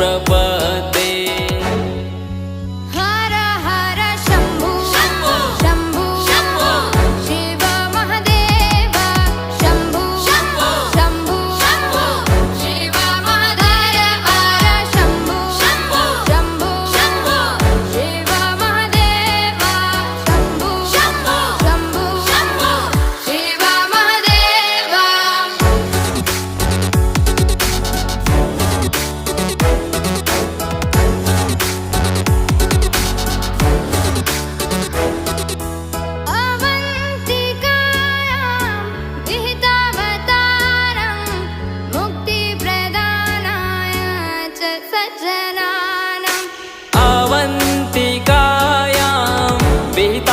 प्रपद्ये। हर हर शम्भु शम्भु शम्भु शम्भु शिव महादेव शम्भु शम्भु शम्भु शम्भु शिव महादेव हर शम्भु शम्भु शम्भु शम्भु शिव महादेव शम्भु शम्भु शम्भु शम्भु शिव महादेव। अवन्तिकायां विहितावतारं मुक्तिप्रदानाय च सज्जनानाम्। अवन्तिकायां विहिता